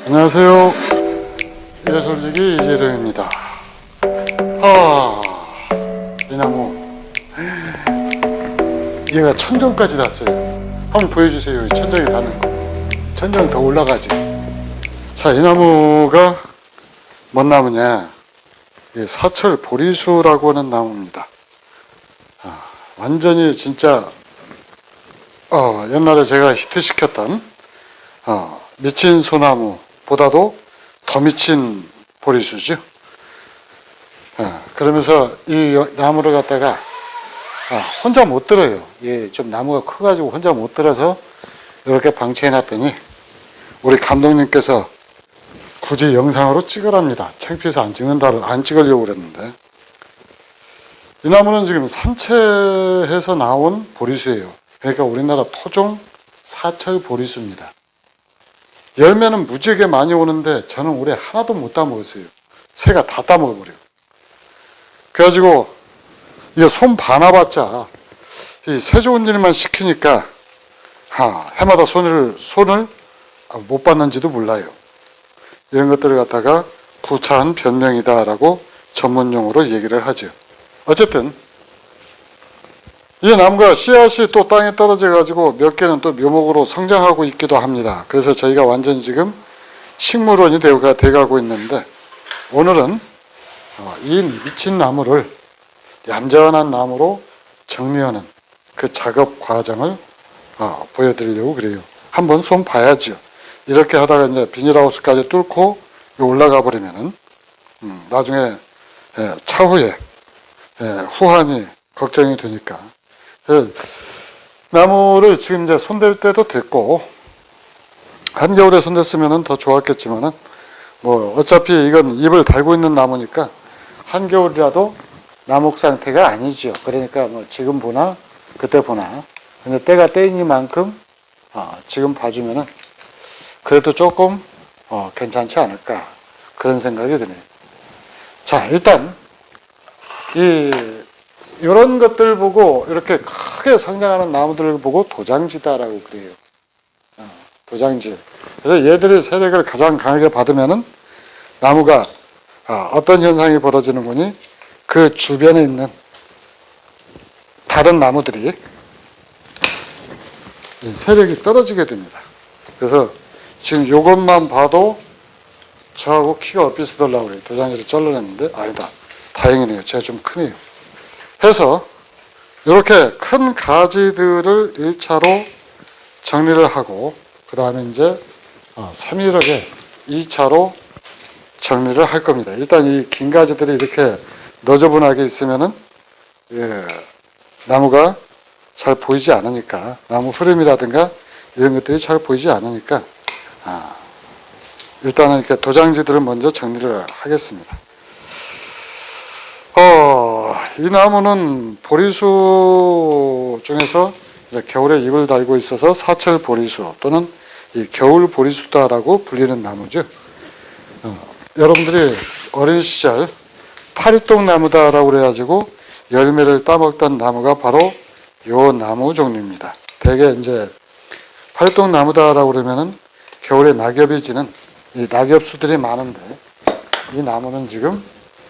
안녕하세요. 예솔직이 이재룡입니다. 이 나무 얘가 천정까지 닿았어요. 한번 보여주세요. 이 천정에 닿는 거. 천정이 더 올라가죠. 자, 이 나무가 뭔 나무냐? 사철 보리수라고 하는 나무입니다. 완전히 진짜 옛날에 제가 히트시켰던 미친 소나무보다도 더 미친 보리수죠. 그러면서 이 나무를 갖다가 혼자 못 들어요. 좀 나무가 커가지고 혼자 못 들어서 이렇게 방치해 놨더니 우리 감독님께서 굳이 영상으로 찍으랍니다. 창피해서 안 찍으려고 그랬는데, 이 나무는 지금 산채에서 나온 보리수예요. 그러니까 우리나라 토종 사철 보리수입니다. 열매는 무지하게 많이 오는데 저는 올해 하나도 못 따먹었어요. 새가 다 따먹어버려요. 그래가지고 이거 손 봐놔봤자 이 새 좋은 일만 시키니까 해마다 손을 못 받는지도 몰라요. 이런 것들을 갖다가 구차한 변명이다라고 전문용어로 얘기를 하죠. 어쨌든 이 나무가 씨앗이 또 땅에 떨어져 가지고 몇 개는 또 묘목으로 성장하고 있기도 합니다. 그래서 저희가 완전히 지금 식물원이 돼가고 있는데, 오늘은 이 미친 나무를 얌전한 나무로 정리하는 그 작업 과정을 보여드리려고 그래요. 한번 손 봐야죠. 이렇게 하다가 이제 비닐하우스까지 뚫고 올라가 버리면은 나중에 차후에 후환이 걱정이 되니까, 나무를 지금 이제 손댈 때도 됐고, 한겨울에 손댔으면 더 좋았겠지만은 어차피 이건 잎을 달고 있는 나무니까 한겨울이라도 나목 상태가 아니죠. 그러니까 지금 보나 그때 보나, 근데 때가 때이니만큼 지금 봐주면은 그래도 조금 괜찮지 않을까, 그런 생각이 드네요. 자, 일단 이런 것들 보고, 이렇게 크게 성장하는 나무들을 보고 도장지다라고 그래요. 도장지. 그래서 얘들이 세력을 가장 강하게 받으면은 나무가 어떤 현상이 벌어지는 거니, 그 주변에 있는 다른 나무들이 세력이 떨어지게 됩니다. 그래서 지금 이것만 봐도 저하고 키가 엇비슷하려고 그래요. 도장지를 잘라냈는데 아니다. 다행이네요. 제가 좀 크네요. 해서 이렇게 큰 가지들을 1차로 정리를 하고, 그 다음에 이제 세밀하게 2차로 정리를 할 겁니다. 일단 이 긴 가지들이 이렇게 너저분하게 있으면은 나무가 잘 보이지 않으니까, 나무 흐름이라든가 이런 것들이 잘 보이지 않으니까 일단은 이렇게 도장지들을 먼저 정리를 하겠습니다. 이 나무는 보리수 중에서 겨울에 잎을 달고 있어서 사철 보리수 또는 이 겨울 보리수다라고 불리는 나무죠. 여러분들이 어린 시절 파리똥 나무다라고 그래가지고 열매를 따먹던 나무가 바로 요 나무 종류입니다. 대개 이제 파리똥 나무다라고 그러면은 겨울에 낙엽이 지는 이 낙엽수들이 많은데, 이 나무는 지금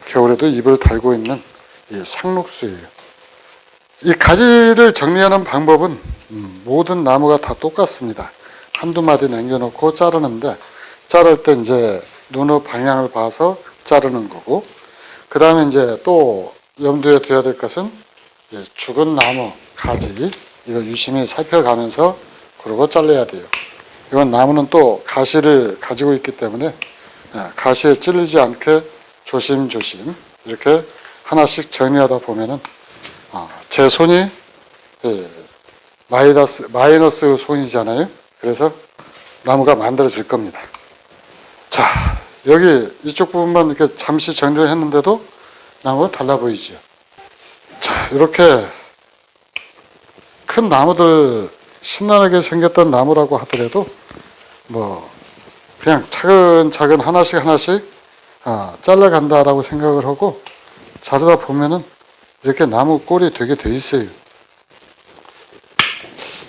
겨울에도 잎을 달고 있는 이 상록수예요. 이 가지를 정리하는 방법은 모든 나무가 다 똑같습니다. 한두 마디 남겨놓고 자르는데, 자를 때 이제 눈의 방향을 봐서 자르는 거고, 그 다음에 이제 또 염두에 둬야 될 것은 죽은 나무 가지, 이거 유심히 살펴가면서 그러고 잘라야 돼요. 이건 나무는 또 가시를 가지고 있기 때문에 가시에 찔리지 않게 조심조심 이렇게 하나씩 정리하다 보면은 제 손이 마이너스 손이잖아요. 그래서 나무가 만들어질 겁니다. 자, 여기 이쪽 부분만 이렇게 잠시 정리를 했는데도 나무가 달라 보이죠. 자, 이렇게 큰 나무들, 신나게 생겼던 나무라고 하더라도 그냥 차근차근 하나씩 잘라간다라고 생각을 하고 자르다 보면은 이렇게 나무 꼴이 되게 돼 있어요.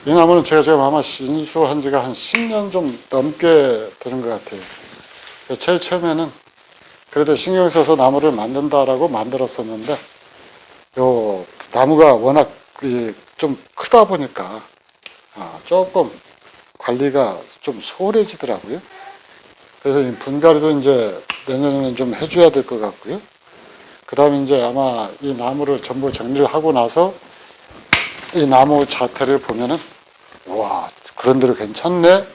이 나무는 제가 지금 아마 인수한 지가 한 10년 좀 넘게 되는 것 같아요. 제일 처음에는 그래도 신경 써서 나무를 만든다라고 만들었었는데, 요 나무가 워낙 좀 크다 보니까 조금 관리가 좀 소홀해지더라고요. 그래서 이 분갈이도 이제 내년에는 좀 해줘야 될 것 같고요. 그 다음에 이제 아마 이 나무를 전부 정리를 하고 나서 이 나무 자태를 보면은, 와, 그런 대로 괜찮네?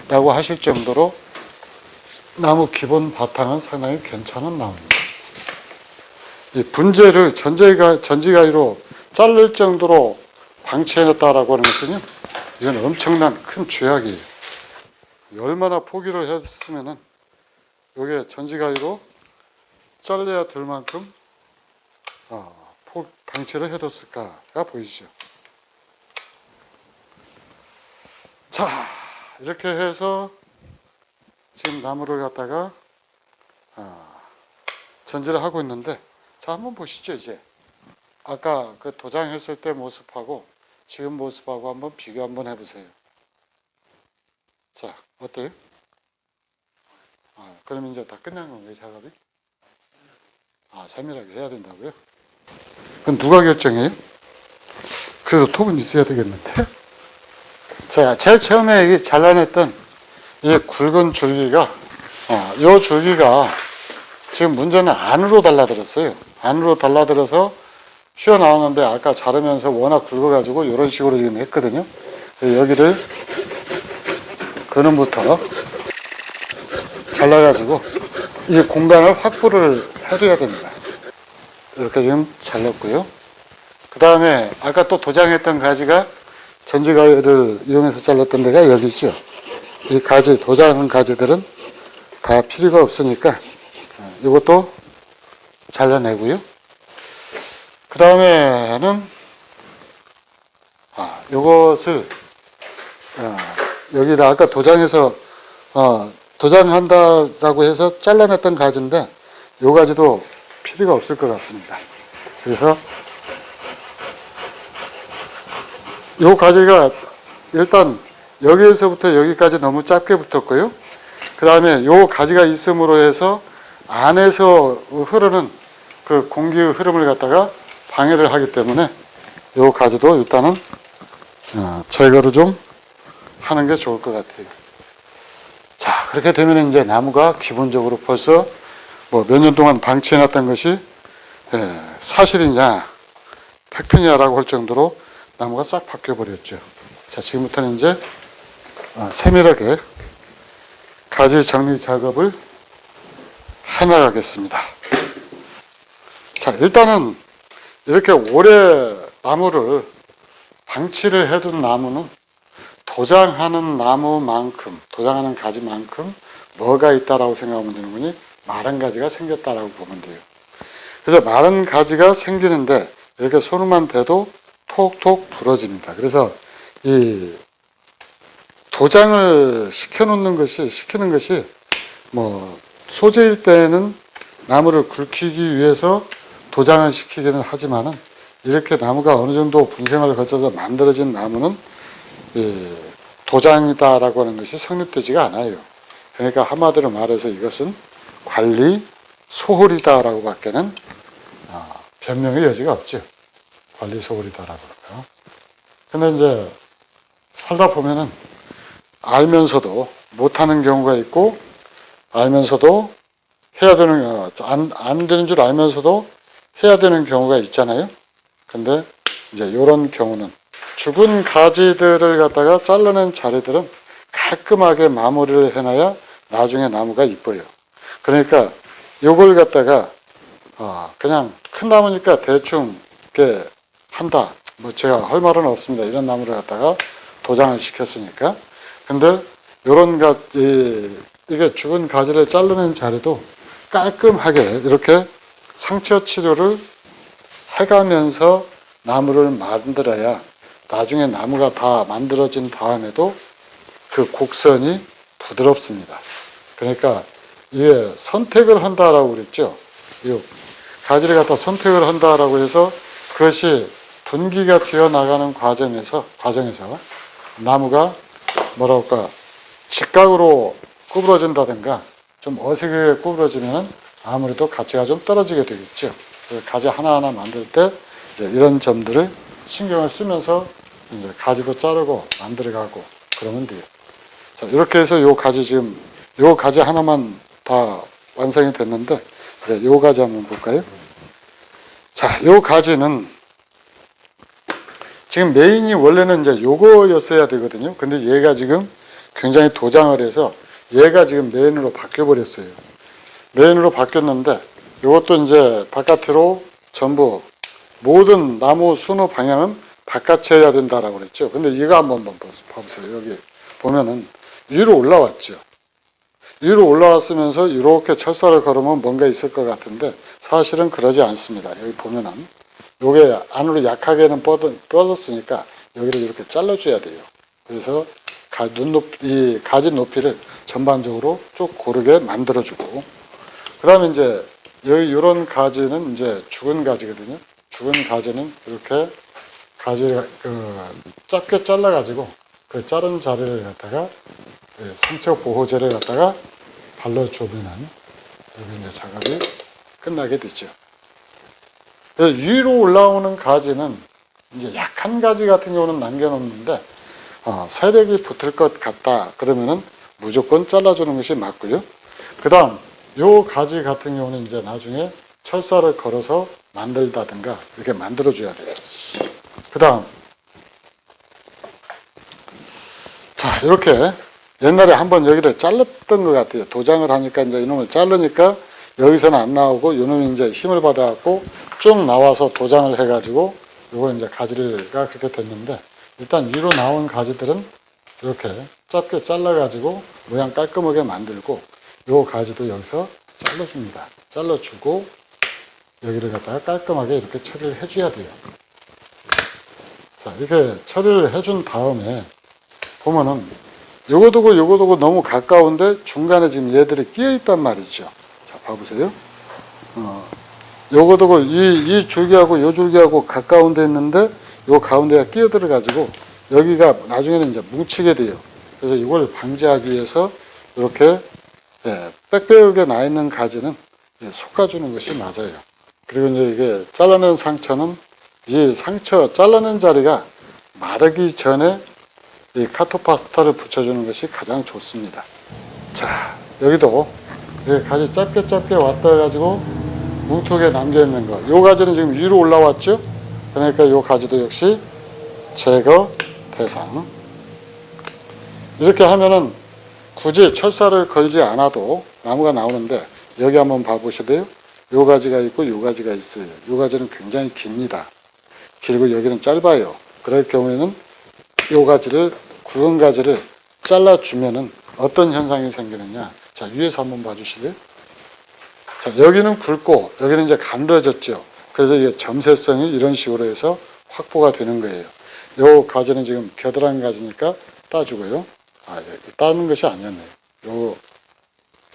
라고 하실 정도로 나무 기본 바탕은 상당히 괜찮은 나무입니다. 이 분재를 전지가위로 자를 정도로 방치해놨다라고 하는 것은요, 이건 엄청난 큰 죄악이에요. 얼마나 포기를 했으면은, 요게 전지가위로 잘라야 될 만큼, 방치를 해뒀을까가 보이시죠. 자, 이렇게 해서 지금 나무를 갖다가 전지를 하고 있는데, 자, 한번 보시죠. 이제 아까 그 도장했을 때 모습하고 지금 모습하고 한번 비교 한번 해보세요. 자, 어때요? 그럼 이제 다 끝난 건가요, 작업이? 세밀하게 해야 된다고요? 그건 누가 결정해요? 그래도 톱은 있어야 되겠는데. 자, 제일 처음에 잘라냈던 이 굵은 줄기가, 요 줄기가 지금 문제는 안으로 달라들었어요. 안으로 달라들어서 휘어나왔는데 아까 자르면서 워낙 굵어가지고 이런 식으로 지금 했거든요. 여기를 근원부터 잘라가지고 이 공간을 확보를 해줘야 됩니다. 이렇게 지금 잘랐고요. 그 다음에 아까 또 도장했던 가지가 전지가위를 이용해서 잘랐던 데가 여기 있죠. 이 가지, 도장한 가지들은 다 필요가 없으니까 이것도 잘라내고요. 그 다음에는 요것을 여기다 아까 도장해서 도장한다라고 해서 잘라냈던 가지인데 요 가지도 필요가 없을 것 같습니다. 그래서 요 가지가 일단 여기에서부터 여기까지 너무 짧게 붙었고요. 그 다음에 요 가지가 있음으로 해서 안에서 흐르는 그 공기의 흐름을 갖다가 방해를 하기 때문에 요 가지도 일단은 제거를 좀 하는 게 좋을 것 같아요. 자, 그렇게 되면 이제 나무가 기본적으로 벌써 뭐 몇 년 동안 방치해놨던 것이 사실이냐 팩트냐라고 할 정도로 나무가 싹 바뀌어버렸죠. 자, 지금부터는 이제 세밀하게 가지 정리 작업을 해나가겠습니다. 자, 일단은 이렇게 오래 나무를 방치를 해둔 나무는 도장하는 나무만큼, 도장하는 가지만큼 뭐가 있다라고 생각하면 되는 거니 마른 가지가 생겼다라고 보면 돼요. 그래서 마른 가지가 생기는데 이렇게 손으만 대도 톡톡 부러집니다. 그래서 이 도장을 시키는 것이 뭐 소재일 때는 나무를 굵히기 위해서 도장을 시키기는 하지만은 이렇게 나무가 어느 정도 분생을 거쳐서 만들어진 나무는 도장이다라고 하는 것이 성립되지가 않아요. 그러니까 한마디로 말해서 이것은 관리 소홀이다라고 밖에는 변명의 여지가 없죠. 관리 소홀이다라고 그러고요. 근데 이제 살다 보면은 알면서도 못하는 경우가 있고 알면서도 해야 되는 안 되는 줄 알면서도 해야 되는 경우가 있잖아요. 근데 이제 이런 경우는 죽은 가지들을 갖다가 잘라낸 자리들은 깔끔하게 마무리를 해놔야 나중에 나무가 이뻐요. 그러니까 요걸 갖다가 그냥 큰 나무니까 대충 이렇게 한다. 뭐 제가 할 말은 없습니다. 이런 나무를 갖다가 도장을 시켰으니까. 근데 요런 이게 죽은 가지를 잘라낸 자리도 깔끔하게 이렇게 상처 치료를 해가면서 나무를 만들어야 나중에 나무가 다 만들어진 다음에도 그 곡선이 부드럽습니다. 그러니까 이게 선택을 한다라고 그랬죠. 이 가지를 갖다 선택을 한다라고 해서 그것이 분기가 튀어나가는 과정에서 나무가 뭐랄까 직각으로 구부러진다든가 좀 어색하게 구부러지면 아무래도 가치가 좀 떨어지게 되겠죠. 그래서 가지 하나하나 만들 때 이제 이런 점들을 신경을 쓰면서 이제 가지도 자르고 만들어가고 그러면 돼요. 자, 이렇게 해서 요 가지 지금 요 가지 하나만 다 완성이 됐는데 이제 요 가지 한번 볼까요? 자, 요 가지는 지금 메인이 원래는 이제 요거였어야 되거든요. 근데 얘가 지금 굉장히 도장을 해서 얘가 지금 메인으로 바뀌어 버렸어요. 메인으로 바뀌었는데 이것도 이제 바깥으로 전부 모든 나무 순호 방향은 바깥이어야 된다라고 그랬죠. 근데 이거 한번 봐보세요. 여기 보면은 위로 올라왔죠. 위로 올라왔으면서 이렇게 철사를 걸으면 뭔가 있을 것 같은데 사실은 그러지 않습니다. 여기 보면은 요게 안으로 약하게는 뻗었으니까 여기를 이렇게 잘라줘야 돼요. 그래서 이 가지 높이를 전반적으로 쭉 고르게 만들어주고 그 다음에 이제 여기 이런 가지는 이제 죽은 가지거든요. 죽은 가지는 이렇게 가지를 짧게 잘라가지고 그 자른 자리를 갖다가 상처 보호제를 갖다가 발라주면 여기 이제 작업이 끝나게 되죠. 그래서 위로 올라오는 가지는 이제 약한 가지 같은 경우는 남겨놓는데 세력이 붙을 것 같다 그러면은 무조건 잘라주는 것이 맞고요. 그 다음 요 가지 같은 경우는 이제 나중에 철사를 걸어서 만들다든가 이렇게 만들어줘야 돼요. 그 다음 자 이렇게 옛날에 한번 여기를 잘랐던 것 같아요. 도장을 하니까 이제 이놈을 자르니까 여기서는 안 나오고 이놈이 이제 힘을 받아갖고 쭉 나와서 도장을 해가지고 요걸 이제 가지가 그렇게 됐는데 일단 위로 나온 가지들은 이렇게 짧게 잘라가지고 모양 깔끔하게 만들고 요 가지도 여기서 잘라줍니다. 잘라주고 여기를 갖다가 깔끔하게 이렇게 처리를 해줘야 돼요. 자 이렇게 처리를 해준 다음에 보면은 요거도고 너무 가까운데 중간에 지금 얘들이 끼어 있단 말이죠. 자 봐보세요. 요거도고 이 줄기하고 요 줄기하고 가까운 데 있는데 요 가운데가 끼어 들어 가지고 여기가 나중에는 이제 뭉치게 돼요. 그래서 이걸 방지하기 위해서 이렇게 빽빽하게 나 있는 가지는 솎아주는 것이 맞아요. 그리고 이제 이게 잘라낸 상처는 이 상처 잘라낸 자리가 마르기 전에 이 카토파스타를 붙여주는 것이 가장 좋습니다. 자 여기도 가지 짧게 왔다 해가지고 뭉툭하게 남겨있는 거. 요 가지는 지금 위로 올라왔죠? 그러니까 요 가지도 역시 제거 대상. 이렇게 하면은 굳이 철사를 걸지 않아도 나무가 나오는데 여기 한번 봐보셔도요. 요 가지가 있고 요 가지가 있어요. 요 가지는 굉장히 깁니다. 길고 여기는 짧아요. 그럴 경우에는 요 가지를 굵은 가지를 잘라주면은 어떤 현상이 생기느냐. 자 위에서 한번 봐주실래요? 자, 여기는 굵고 여기는 이제 가늘어졌죠. 그래서 이게 점세성이 이런 식으로 해서 확보가 되는 거예요. 요 가지는 지금 겨드랑이 가지니까 따주고요. 따는 것이 아니었네요. 요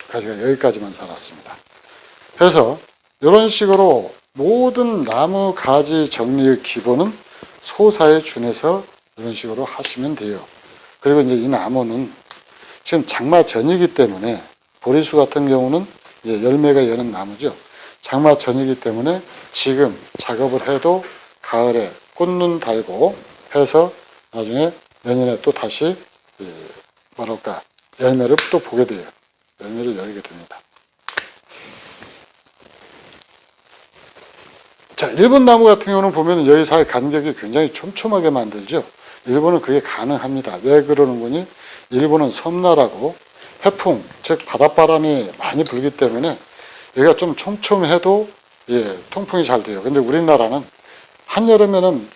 가지가 여기까지만 살았습니다. 그래서 이런 식으로 모든 나무 가지 정리의 기본은 소사에 준해서 이런 식으로 하시면 돼요. 그리고 이제 이 나무는 지금 장마 전이기 때문에 보리수 같은 경우는 이제 열매가 여는 나무죠. 장마 전이기 때문에 지금 작업을 해도 가을에 꽃눈 달고 해서 나중에 내년에 또 다시 뭐랄까 열매를 또 보게 돼요. 열매를 열게 됩니다. 자, 일본 나무 같은 경우는 보면 여기 사이 간격이 굉장히 촘촘하게 만들죠. 일본은 그게 가능합니다. 왜 그러는 거니? 일본은 섬나라고 해풍, 즉 바닷바람이 많이 불기 때문에 여기가 좀 촘촘해도 통풍이 잘 돼요. 근데 우리나라는 한여름에는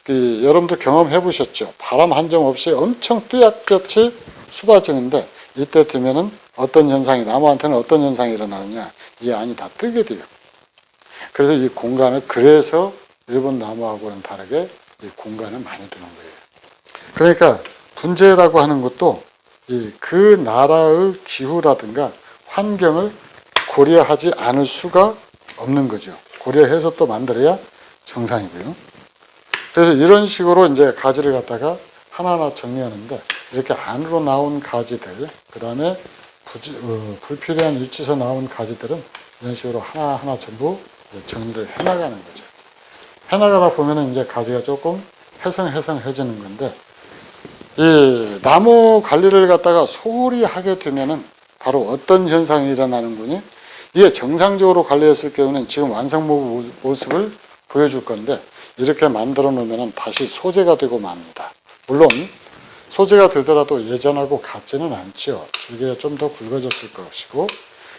여러분도 경험해 보셨죠. 바람 한 점 없이 엄청 뚜약볕이 쏟아지는데 이때 되면은 어떤 현상이 나무한테는 어떤 현상이 일어나느냐 이 안이 다 뜨게 돼요. 그래서 이 공간을 그래서 일본 나무하고는 다르게 이 공간을 많이 두는 거예요. 그러니까 분재라고 하는 것도 그 나라의 기후라든가 환경을 고려하지 않을 수가 없는 거죠. 고려해서 또 만들어야 정상이고요. 그래서 이런 식으로 이제 가지를 갖다가 하나하나 정리하는데 이렇게 안으로 나온 가지들, 그 다음에 불필요한 위치에서 나온 가지들은 이런 식으로 하나하나 전부 정리를 해나가는 거죠. 해나가다 보면은 이제 가지가 조금 해성해지는 건데, 이 나무 관리를 갖다가 소홀히 하게 되면은 바로 어떤 현상이 일어나는 거니? 이게 정상적으로 관리했을 경우는 지금 완성 모습을 보여줄 건데, 이렇게 만들어 놓으면 다시 소재가 되고 맙니다. 물론 소재가 되더라도 예전하고 같지는 않죠. 이게 좀 더 굵어졌을 것이고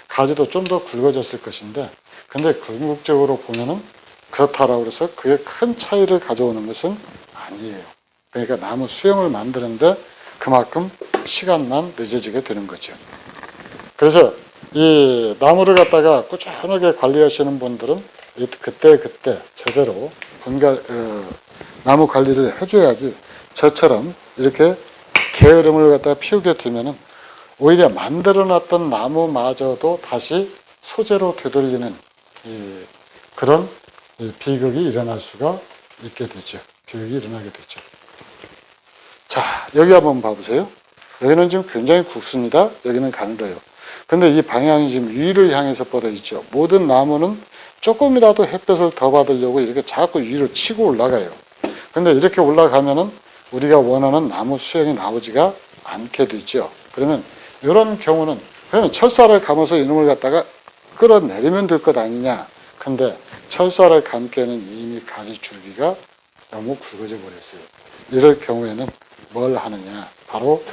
가지도 좀 더 굵어졌을 것인데, 근데 궁극적으로 보면은 그렇다라고 해서 그게 큰 차이를 가져오는 것은 아니에요. 그러니까 나무 수영을 만드는데 그만큼 시간만 늦어지게 되는 거죠. 그래서 이 나무를 갖다가 꾸준하게 관리하시는 분들은 그때 제대로 나무 관리를 해줘야지, 저처럼 이렇게 게으름을 갖다가 피우게 되면은 오히려 만들어놨던 나무마저도 다시 소재로 되돌리는 그런 비극이 일어날 수가 있게 되죠. 비극이 일어나게 되죠. 자, 여기 한번 봐보세요. 여기는 지금 굉장히 굵습니다. 여기는 가늘어요. 근데 이 방향이 지금 위를 향해서 뻗어 있죠. 모든 나무는 조금이라도 햇볕을 더 받으려고 이렇게 자꾸 위로 치고 올라가요. 근데 이렇게 올라가면은 우리가 원하는 나무 수영이 나오지가 않게 되죠. 그러면 이런 경우는 그러면 철사를 감아서 이놈을 갖다가 끌어내리면 될 것 아니냐. 근데 철사를 감기에는 이미 가지 줄기가 너무 굵어져 버렸어요. 이럴 경우에는 뭘 하느냐. 바로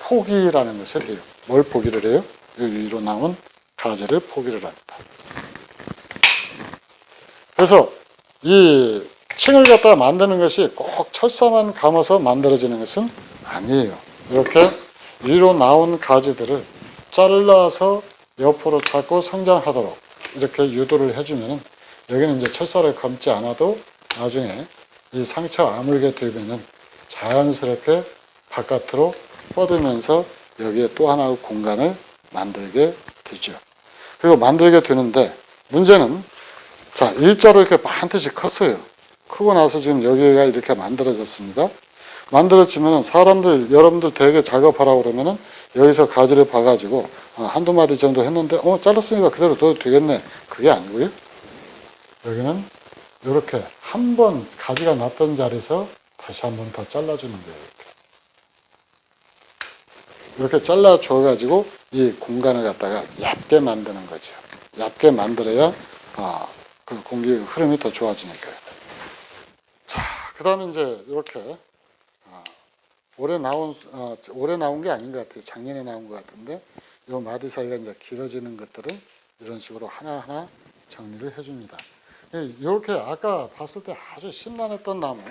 포기라는 것을 해요. 뭘 포기를 해요? 여기 위로 나온 가지를 포기를 합니다. 그래서 이 층을 갖다가 만드는 것이 꼭 철사만 감아서 만들어지는 것은 아니에요. 이렇게 위로 나온 가지들을 잘라서 옆으로 자꾸 성장하도록 이렇게 유도를 해주면 여기는 이제 철사를 감지 않아도 나중에 이 상처 아물게 되면은 자연스럽게 바깥으로 뻗으면서 여기에 또 하나의 공간을 만들게 되죠. 그리고 만들게 되는데 문제는 자, 일자로 이렇게 반드시 컸어요. 크고 나서 지금 여기가 이렇게 만들어졌습니다. 만들어지면은 여러분들 되게 작업하라고 그러면은 여기서 가지를 봐가지고 한두 마디 정도 했는데, 잘랐으니까 그대로 둬도 되겠네. 그게 아니고요. 여기는 이렇게 한 번 가지가 났던 자리에서 다시 한 번 더 잘라주는 거예요. 이렇게 잘라줘가지고 이 공간을 갖다가 얇게 만드는 거죠. 얇게 만들어야 그 공기 흐름이 더 좋아지니까요. 자, 그 다음에 이제 이렇게 올해 나온 게 아닌 것 같아요. 작년에 나온 것 같은데 이 마디 사이가 이제 길어지는 것들은 이런 식으로 하나하나 정리를 해줍니다. 이렇게 아까 봤을 때 아주 심란했던 나무,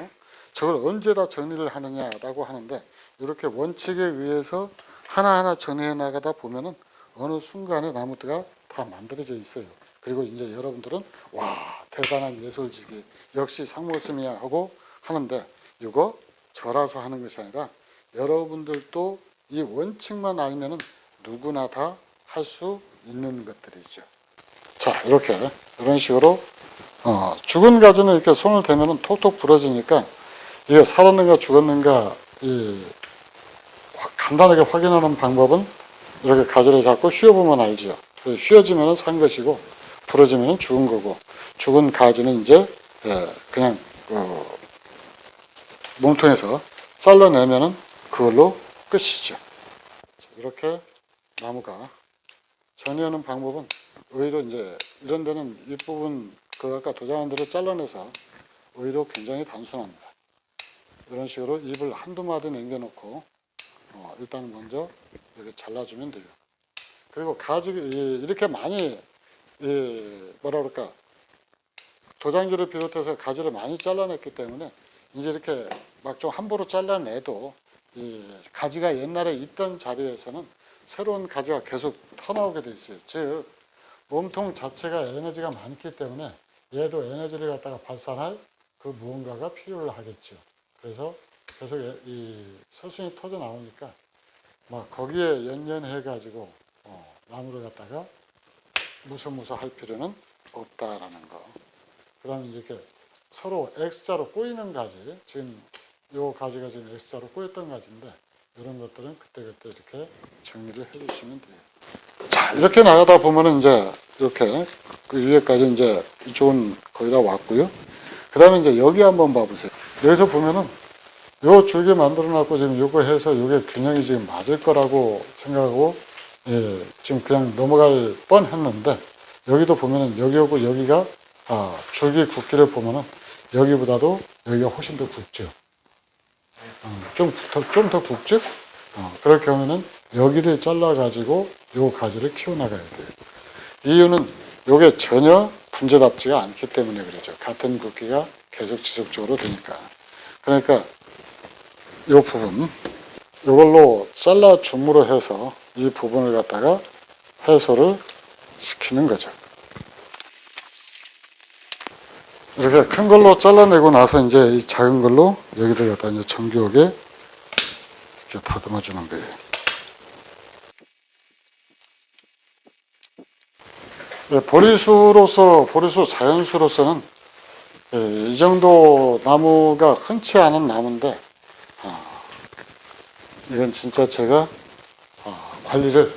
저걸 언제 다 정리를 하느냐라고 하는데 이렇게 원칙에 의해서 하나하나 정리해 나가다 보면은 어느 순간에 나무가 다 만들어져 있어요. 그리고 이제 여러분들은 와, 대단한 예술지기, 역시 상무스미야 하고 하는데 이거 저라서 하는 것이 아니라 여러분들도 이 원칙만 알면은 누구나 다 할 수 있는 것들이죠. 자, 이런 식으로 죽은 가지는 이렇게 손을 대면은 톡톡 부러지니까 이게 살았는가 죽었는가 간단하게 확인하는 방법은 이렇게 가지를 잡고 휘어보면 알죠. 휘어지면은 산 것이고 부러지면은 죽은 거고, 죽은 가지는 이제 그냥 몸통에서 잘라내면은 그걸로 끝이죠. 이렇게 나무가 정리하는 방법은 오히려 이제 이런 데는 윗부분 아까 도장한 대로 잘라내서 오히려 굉장히 단순합니다. 이런 식으로 잎을 한두 마디 남겨놓고 일단 먼저 이렇게 잘라주면 돼요. 그리고 가지 이렇게 많이 뭐라 그럴까, 도장지를 비롯해서 가지를 많이 잘라냈기 때문에 이제 이렇게 막 좀 함부로 잘라내도 이 가지가 옛날에 있던 자리에서는 새로운 가지가 계속 터나오게 돼 있어요. 즉 몸통 자체가 에너지가 많기 때문에 얘도 에너지를 갖다가 발산할 그 무언가가 필요를 하겠죠. 그래서 계속 이 서순이 터져 나오니까 막 거기에 연연해 가지고 나무를 갖다가 무서무서 할 필요는 없다라는 거. 그 다음에 이렇게 서로 X자로 꼬이는 가지, 지금 요 가지가 지금 X자로 꼬였던 가지인데 이런 것들은 그때그때 이렇게 정리를 해주시면 돼요. 자, 이렇게 나가다 보면은 이제 이렇게 그 위에까지 이제 이쪽은 거의 다 왔고요. 그 다음에 이제 여기 한번 봐보세요. 여기서 보면은 요 줄기 만들어 놨고 지금 요거 해서 요게 균형이 지금 맞을 거라고 생각하고 예, 지금 그냥 넘어갈 뻔 했는데 여기도 보면은 여기하고 여기가 줄기 굵기를 보면은 여기보다도 여기가 훨씬 더 굵죠. 좀 더 굵죠? 그럴 경우에는 여기를 잘라 가지고 요 가지를 키워나가야 돼요. 이유는 요게 전혀 분재답지가 않기 때문에 그러죠. 같은 굵기가 계속 지속적으로 되니까. 그러니까 요 부분 이걸로 잘라 줌으로 해서 이 부분을 갖다가 해소를 시키는 거죠. 이렇게 큰 걸로 잘라내고 나서 이제 이 작은 걸로 여기를 갖다 이제 정교하게 이렇게 다듬어 주는 거예요. 예, 보리수 자연수로서는 예, 이 정도 나무가 흔치 않은 나무인데 이건 진짜 제가 관리를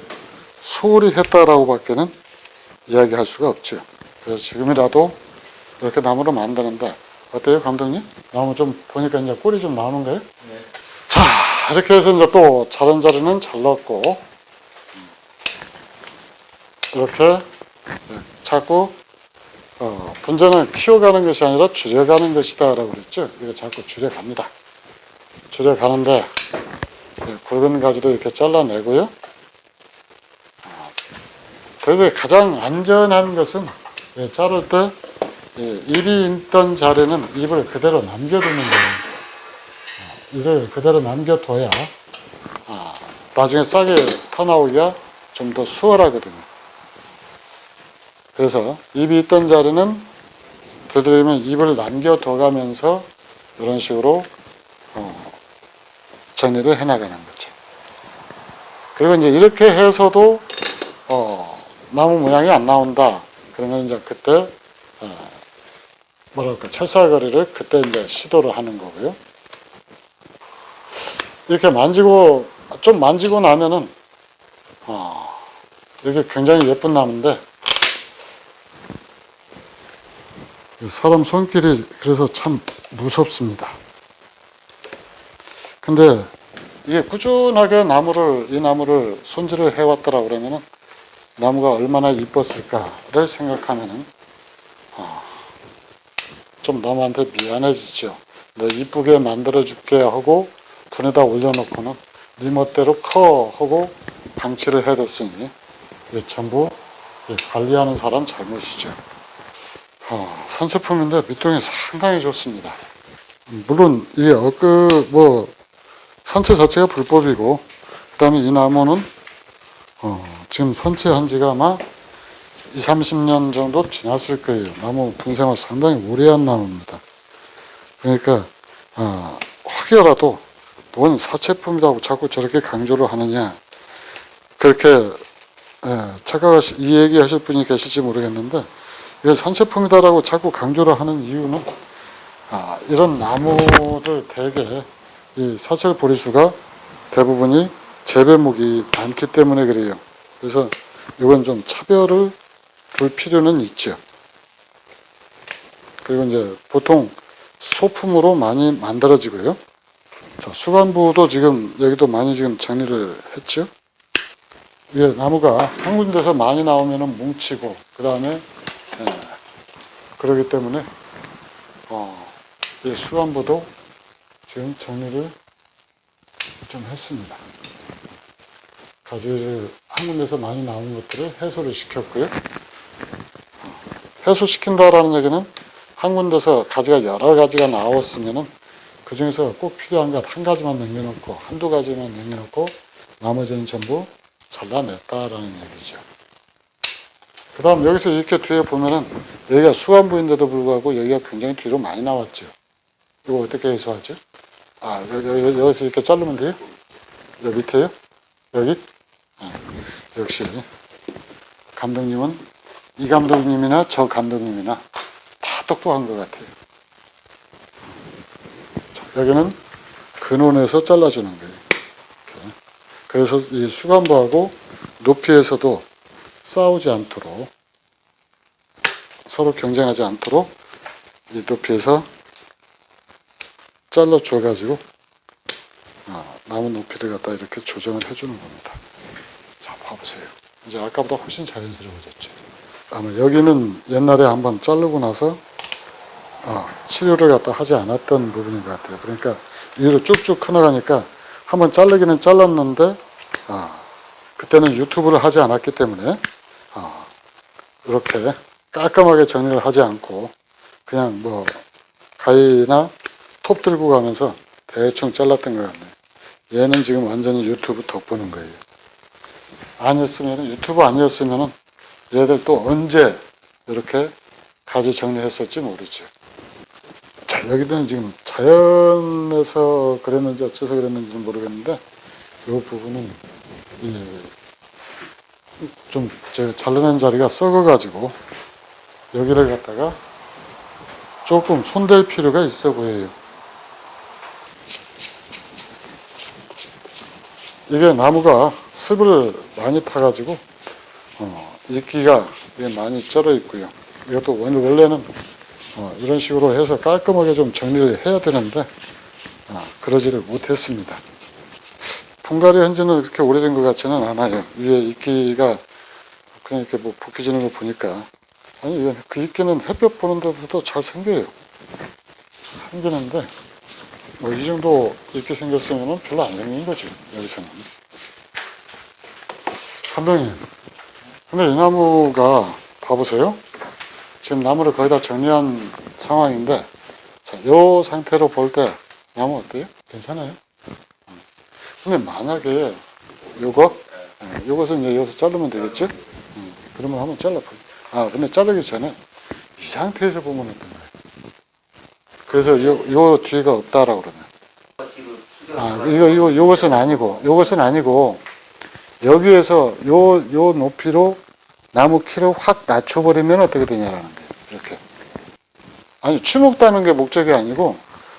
소홀히 했다라고 밖에는 이야기할 수가 없죠. 그래서 지금이라도 이렇게 나무를 만드는데 어때요, 감독님? 나무 좀 보니까 이제 꿀이 좀 나오는가요? 네. 자, 이렇게 해서 이제 또 자른 자리는 잘랐고 이렇게 자꾸 분재는 키워가는 것이 아니라 줄여가는 것이다 라고 그랬죠. 이거 자꾸 줄여갑니다. 줄여가는데 굵은 가지도 이렇게 잘라내고요. 그런데 가장 안전한 것은 자를 때 잎이 있던 자리는 잎을 그대로 남겨두는 거예요. 이를 그대로 남겨둬야 나중에 싹이 터나오기가 좀 더 수월하거든요. 그래서 잎이 있던 자리는 되도록이면 잎을 남겨둬가면서 이런 식으로 정리를 해나가는 거죠. 그리고 이제 이렇게 해서도 나무 모양이 안 나온다. 그러면 이제 그때 뭐랄까 철사거리를 그때 이제 시도를 하는 거고요. 이렇게 좀 만지고 나면은 이게 굉장히 예쁜 나무인데 사람 손길이 그래서 참 무섭습니다. 근데 이게 꾸준하게 이 나무를 손질을 해왔더라 그러면은 나무가 얼마나 이뻤을까를 생각하면은 좀 남한테 미안해지죠. 너 이쁘게 만들어줄게 하고 분에다 올려놓고는 네 멋대로 커 하고 방치를 해뒀으니 이게 전부 관리하는 사람 잘못이죠. 산세품인데 밑동이 상당히 좋습니다. 물론 이게 산채 자체가 불법이고 그 다음에 이 나무는 지금 산채한 지가 아마 20, 30년 정도 지났을 거예요. 나무 분생을 상당히 오래 한 나무입니다. 그러니까 혹여라도 뭔 사채품이라고 자꾸 저렇게 강조를 하느냐 그렇게 이 얘기 하실 분이 계실지 모르겠는데 이걸 산채품이다라고 자꾸 강조를 하는 이유는 이런 나무들 대개 이 사철 보리수가 대부분이 재배목이 많기 때문에 그래요. 그래서 이건 좀 차별을 둘 필요는 있죠. 그리고 이제 보통 소품으로 많이 만들어지고요. 자, 수간부도 지금 여기도 많이 지금 정리를 했죠. 이게 나무가 한 군데서 많이 나오면은 뭉치고 그 다음에 그러기 때문에 이 수간부도 지금 정리를 좀 했습니다. 가지를 한 군데서 많이 나온 것들을 해소를 시켰고요. 해소시킨다라는 얘기는 한 군데서 가지가 여러 가지가 나왔으면은 그 중에서 꼭 필요한 것 한 가지만 남겨놓고 한두 가지만 남겨놓고 나머지는 전부 잘라냈다라는 얘기죠. 그 다음 여기서 이렇게 뒤에 보면은 여기가 수간부인데도 불구하고 여기가 굉장히 뒤로 많이 나왔죠. 이거 어떻게 해소하죠? 여기서 이렇게 자르면 돼요? 여기 밑에요? 여기? 역시 감독님은 이 감독님이나 저 감독님이나 다 똑똑한 것 같아요. 자, 여기는 근원에서 잘라주는 거예요. 그래서 이 수간부하고 높이에서도 싸우지 않도록, 서로 경쟁하지 않도록 이 높이에서 잘라 줘가지고 나무 높이를 갖다 이렇게 조정을 해주는 겁니다. 자, 봐보세요. 이제 아까보다 훨씬 자연스러워졌죠. 아마 여기는 옛날에 한번 자르고 나서 치료를 갖다 하지 않았던 부분인 것 같아요. 그러니까 위로 쭉쭉 커나가니까 한번 자르기는 잘랐는데 그때는 유튜브를 하지 않았기 때문에 이렇게 깔끔하게 정리를 하지 않고 그냥 뭐 가위나 톱 들고 가면서 대충 잘랐던 것 같네요. 얘는 지금 완전히 유튜브 덕보는 거예요. 아니었으면, 유튜브 아니었으면 얘들 또 언제 이렇게 가지 정리했을지 모르죠. 자, 여기는 지금 자연에서 그랬는지 어째서 그랬는지는 모르겠는데 이 부분은 좀 잘라낸 자리가 썩어가지고 여기를 갖다가 조금 손댈 필요가 있어 보여요. 이게 나무가 습을 많이 타가지고 이끼가 많이 쩔어 있고요. 이것도 원래는 이런 식으로 해서 깔끔하게 좀 정리를 해야 되는데 그러지를 못했습니다. 분갈이 한지는 그렇게 오래된 것 같지는 않아요. 위에 이끼가 그냥 이렇게 뭐 벗겨지는 거 보니까 아니 그 이끼는 햇볕 보는 데도 잘 생겨요. 생기는데 뭐 이 정도 이렇게 생겼으면 별로 안 생긴 거죠. 여기서는. 감독님, 근데 이 나무가 봐보세요. 지금 나무를 거의 다 정리한 상황인데 자, 요 상태로 볼 때 나무 어때요? 괜찮아요? 근데 만약에 요것은 이제 여기서 자르면 되겠죠? 그러면 한번 잘라볼게요. 근데 자르기 전에 이 상태에서 보면 어떤가요? 그래서 요 뒤가 없다라고 그러면. 요것은 아니고, 여기에서 요 높이로 나무 키를 확 낮춰버리면 어떻게 되냐라는 거예요. 이렇게. 아니, 추목 따는 게 목적이 아니고,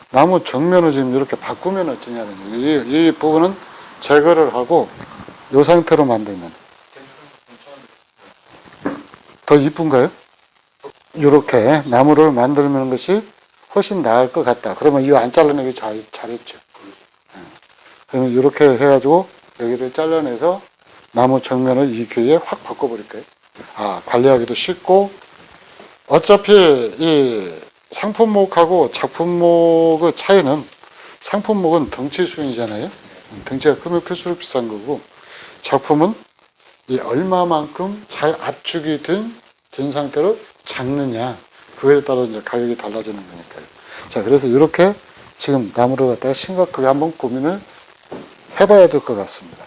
나무 정면을 지금 이렇게 바꾸면 어떠냐는 거예요. 이 부분은 제거를 하고, 요 상태로 만들면. 더 이쁜가요? 이렇게 나무를 만들면 것이 훨씬 나을 것 같다. 그러면 이거 안 잘라내기 잘했죠. 그러면 이렇게 해가지고 여기를 잘라내서 나무 정면을 이 교에 확 바꿔버릴까요? 관리하기도 쉽고 어차피 이 상품목하고 작품목의 차이는 상품목은 덩치 수준이잖아요. 덩치가 크면 클수록 비싼 거고 작품은 이 얼마만큼 잘 압축이 된 상태로 작느냐 그거에 따라 이제 가격이 달라지는 거니까요. 자, 그래서 이렇게 지금 나무를 갖다가 심각하게 한번 고민을 해봐야 될 것 같습니다.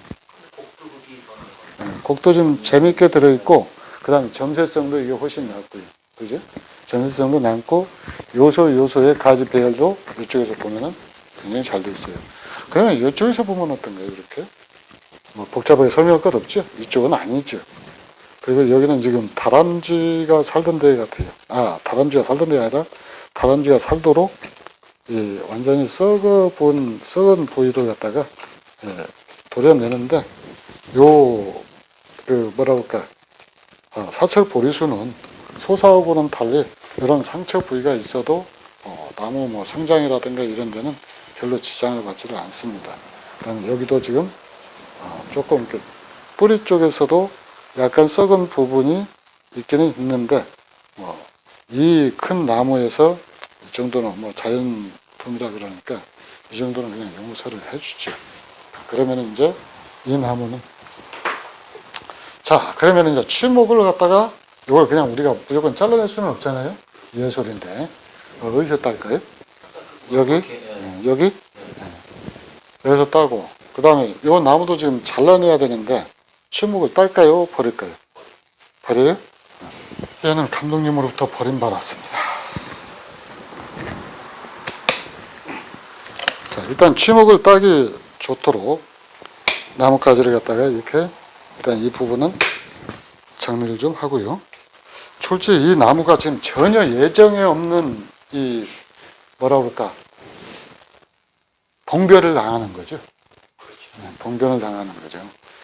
곡도 좀 재밌게 들어있고 그 다음에 점세성도 이게 훨씬 낫고요. 그죠? 점세성도 남고 요소의 가지 배열도 이쪽에서 보면은 굉장히 잘 돼 있어요. 그러면 이쪽에서 보면 어떤가요? 이렇게 뭐 복잡하게 설명할 것 없죠? 이쪽은 아니죠. 그리고 여기는 지금 다람쥐가 살던 데 같아요. 다람쥐가 살던 데가 아니라 다람쥐가 살도록 완전히 썩은 부위를 갖다가 도려내는데 사철 보리수는 소사하고는 달리 이런 상처 부위가 있어도 나무 뭐 성장이라든가 이런 데는 별로 지장을 받지를 않습니다. 그다음에 여기도 지금 조금 이렇게 뿌리 쪽에서도 약간 썩은 부분이 있기는 있는데 이 큰 나무에서 이 정도는 뭐 자연품이라 그러니까 이 정도는 그냥 용서를 해주죠. 그러면 이제 이 나무는 그러면 이제 추목을 갖다가 이걸 그냥 우리가 무조건 잘라낼 수는 없잖아요. 예솔인데 어디서 딸까요? 여기? 여기? 여기서 따고 그 다음에 이 나무도 지금 잘라내야 되는데 추목을 딸까요? 버릴까요? 버려요? 얘는 감독님으로부터 버림받았습니다. 자, 일단 추목을 따기 좋도록 나뭇가지를 갖다가 이렇게 일단 이 부분은 정리를 좀 하고요. 솔직히 이 나무가 지금 전혀 예정에 없는 봉별을 당하는 거죠. 봉변을 당하는 거죠.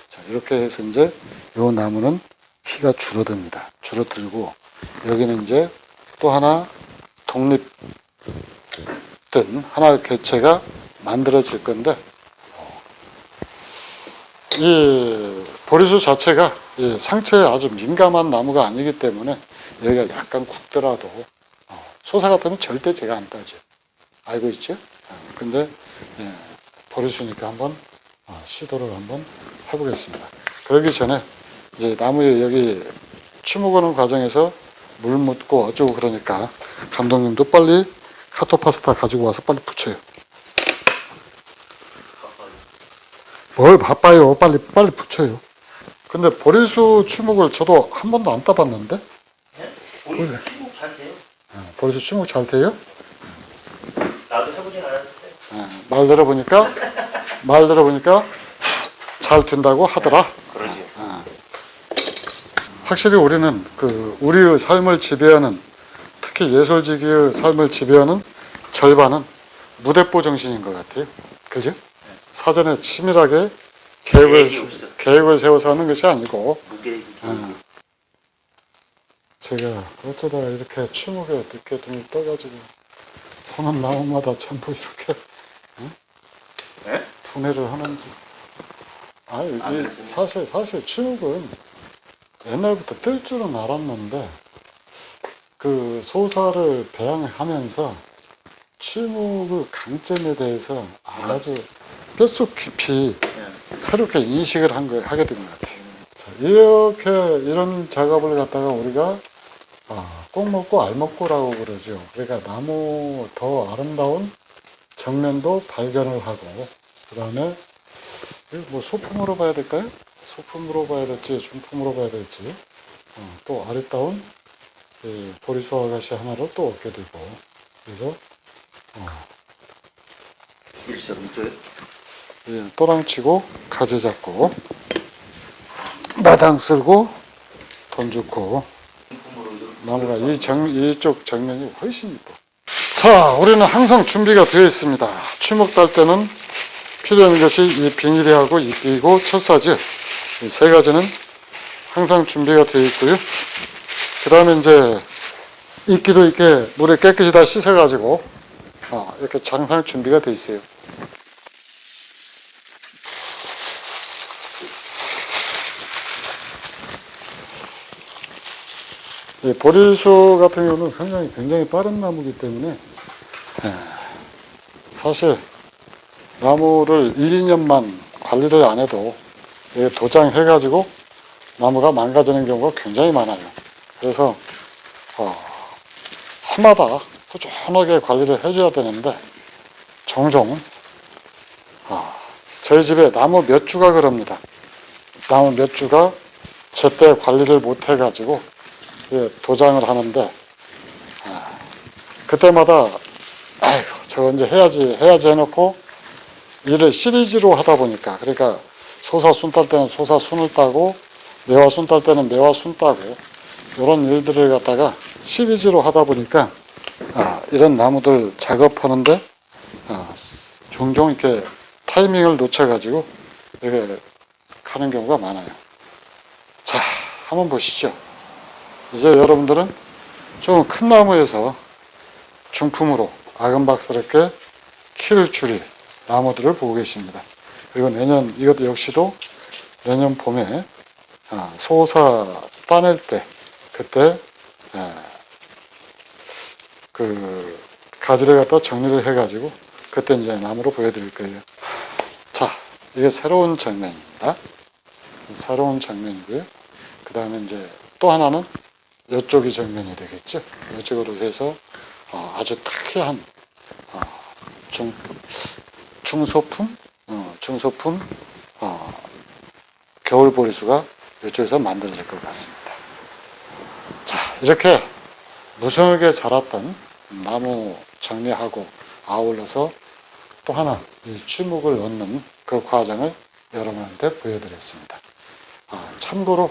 자, 이렇게 해서 이제 요 나무는 키가 줄어듭니다. 줄어들고 여기는 이제 또 하나 독립된 하나의 개체가 만들어질 건데, 이 보리수 자체가 이 상처에 아주 민감한 나무가 아니기 때문에 여기가 약간 굵더라도 소사 같으면 절대 제가 안 따죠. 알고 있죠? 근데 보리수니까 한번 시도를 한번 해보겠습니다. 그러기 전에 이제 나무에 여기 추목하는 과정에서 물 묻고 어쩌고 그러니까 감독님도 빨리 카토파스타 가지고 와서 빨리 붙여요. 뭘 바빠요. 빨리 붙여요. 근데 보리수 추목을 저도 한 번도 안 따봤는데. 네? 보리수 추목 잘 돼요. 보리수 추목 잘 돼요? 나도 해보진 않았는데. 말 들어보니까 잘 된다고 하더라. 그러지. 확실히 우리는 우리의 삶을 지배하는, 특히 예술지기의 삶을 지배하는 절반은 무대뽀 정신인 것 같아요. 그죠? 사전에 치밀하게 계획을 세워서 하는 것이 아니고, 제가 어쩌다가 이렇게 추목에 늦게 눈이 떠가지고 보는 나무마다 전부 이렇게 분해를 하는지. 사실 추목은 옛날부터 뜰 줄은 알았는데 그 소사를 배양하면서 추목의 강점에 대해서 아주 뼛속 깊이 새롭게 인식을 하게 된 것 같아요. 자, 이런 작업을 갖다가 우리가 꼭 먹고 알 먹고라고 그러죠. 그러니까 나무 더 아름다운 정면도 발견을 하고, 그 다음에 뭐 소품으로 봐야 될까요? 소품으로 봐야 될지 중품으로 봐야 될지, 또 아리따운 보리수 아가씨 하나를 또 얻게 되고, 그래서 일석이조요? 또랑치고 가재 잡고 마당 쓸고 돈 주고 나무가 이쪽 정면이 훨씬 이뻐. 자, 우리는 항상 준비가 되어 있습니다. 추목 딸 때는 필요한 것이 이 비닐하고 이끼고 철사지. 이 세 가지는 항상 준비가 되어 있고요. 그 다음에 이제 이끼도 이렇게 물에 깨끗이 다 씻어가지고 이렇게 항상 준비가 되어 있어요. 보리수 같은 경우는 성장이 굉장히 빠른 나무이기 때문에 사실 나무를 1, 2년만 관리를 안 해도 도장해가지고 나무가 망가지는 경우가 굉장히 많아요. 그래서 해마다 꾸준하게 관리를 해줘야 되는데 종종 저희 집에 나무 몇 주가 그럽니다. 나무 몇 주가 제때 관리를 못 해가지고 도장을 하는데 그때마다 아이고 저 언제 해야지 해놓고 일을 시리즈로 하다 보니까, 그러니까 소사 순 딸 때는 소사 순을 따고 매화 순 딸 때는 매화 순 따고 이런 일들을 갖다가 시리즈로 하다 보니까 이런 나무들 작업하는데 종종 이렇게 타이밍을 놓쳐가지고 이렇게 가는 경우가 많아요. 자, 한번 보시죠. 이제 여러분들은 좀 큰 나무에서 중품으로 아금박스럽게 키를 줄일 나무들을 보고 계십니다. 그리고 내년 이것도 역시도 내년 봄에 소사 따낼 때 그때 그 가지를 갖다 정리를 해가지고 그때 이제 나무로 보여드릴 거예요. 자, 이게 새로운 정면입니다. 새로운 정면이고요. 그 다음에 이제 또 하나는 이쪽이 정면이 되겠죠. 이쪽으로 해서 아주 특이한 중소품 겨울 보리수가 이쪽에서 만들어질 것 같습니다. 자, 이렇게 무성하게 자랐던 나무 정리하고 아울러서 또 하나 이 추목을 얻는 그 과정을 여러분한테 보여드렸습니다. 참고로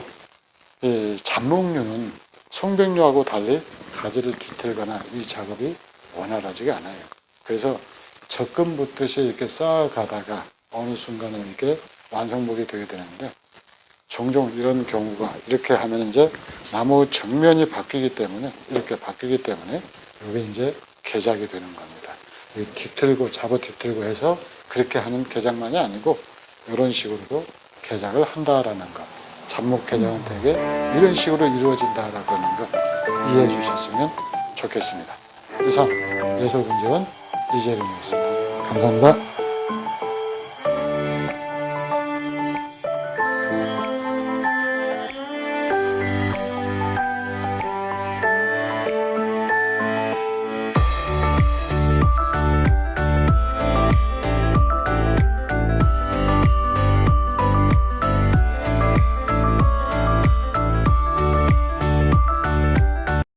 이 잡목류는 송백류하고 달리 가지를 뒤틀거나 이 작업이 원활하지가 않아요. 그래서 적금 붙듯이 이렇게 쌓아가다가 어느 순간에 이게 완성목이 되게 되는데, 종종 이런 경우가 이렇게 하면 이제 나무 정면이 바뀌기 때문에, 이렇게 바뀌기 때문에 이게 이제 개작이 되는 겁니다. 뒤틀고 잡아 뒤틀고 해서 그렇게 하는 개작만이 아니고 이런 식으로도 개작을 한다라는 것, 잡목 개작은 되게 이런 식으로 이루어진다라는 거 이해해 주셨으면 좋겠습니다. 이상 예술군지원 이재룡이었습니다. 감사합니다.